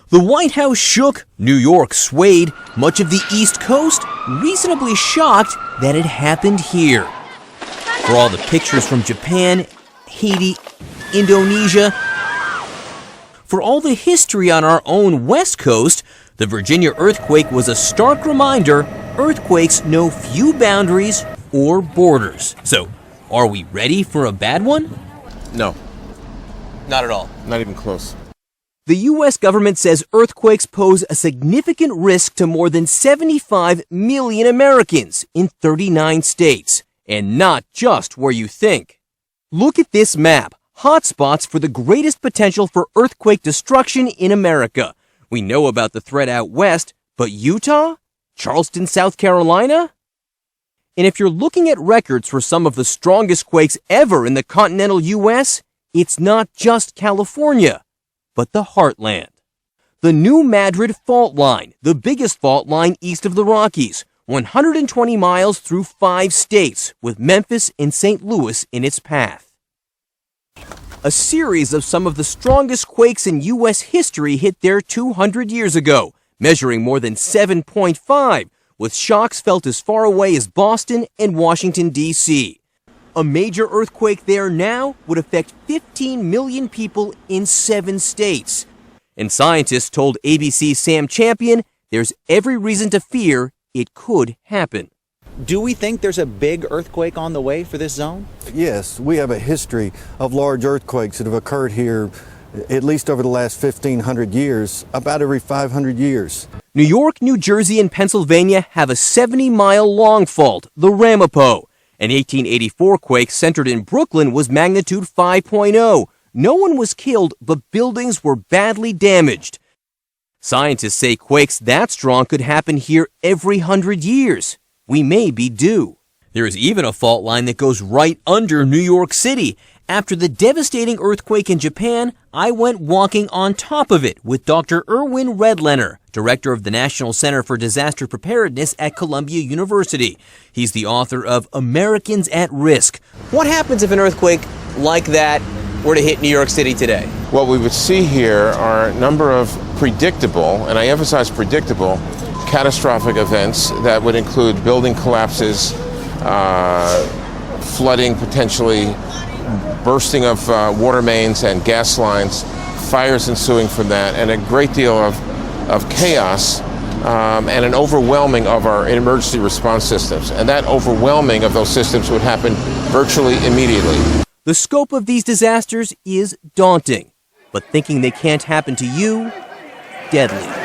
The White House shook, New York swayed, much of the East Coast reasonably shocked that it happened here. For all the pictures from Japan, Haiti, Indonesia, for all the history on our own West Coast, the Virginia earthquake was a stark reminder earthquakes know few boundaries or borders. So, are we ready for a bad one? No, Not at all. not even close. The U.S. government says earthquakes pose a significant risk to more than 75 million Americans in 39 states, and not just where you think. Look at this map, hotspots for the greatest potential for earthquake destruction in America. We know about the threat out west, but Utah? Charleston, South Carolina? And if you're looking at records for some of the strongest quakes ever in the continental U.S., it's not just California, but the heartland. The New Madrid Fault Line, the biggest fault line east of the Rockies, 120 miles through 5 states, with Memphis and St. Louis in its path. A series of some of the strongest quakes in U.S. history hit there 200 years ago, measuring more than 7.5, with shocks felt as far away as Boston and Washington, D.C. A major earthquake there now would affect 15 million people in 7 states. And scientists told ABC's Sam Champion there's every reason to fear it could happen. Do we think there's a big earthquake on the way for this zone? Yes, we have a history of large earthquakes that have occurred here at least over the last 1,500 years, about every 500 years. New York, New Jersey, and Pennsylvania have a 70-mile long fault, the Ramapo. An 1884 quake centered in Brooklyn was magnitude 5.0. No one was killed, but buildings were badly damaged. Scientists say quakes that strong could happen here every 100 years. We may be due. There is even a fault line that goes right under New York City. After the devastating earthquake in Japan, I went walking on top of it with Dr. Erwin Redlener, director of the National Center for Disaster Preparedness at Columbia University. He's the author of Americans at Risk. What happens if an earthquake like that were to hit New York City today? What we would see here are a number of predictable, and I emphasize predictable, catastrophic events that would include building collapses, flooding potentially, bursting of water mains and gas lines, fires ensuing from that, and a great deal of chaos and an overwhelming of our emergency response systems. And that overwhelming of those systems would happen virtually immediately. The scope of these disasters is daunting, but thinking they can't happen to you, deadly.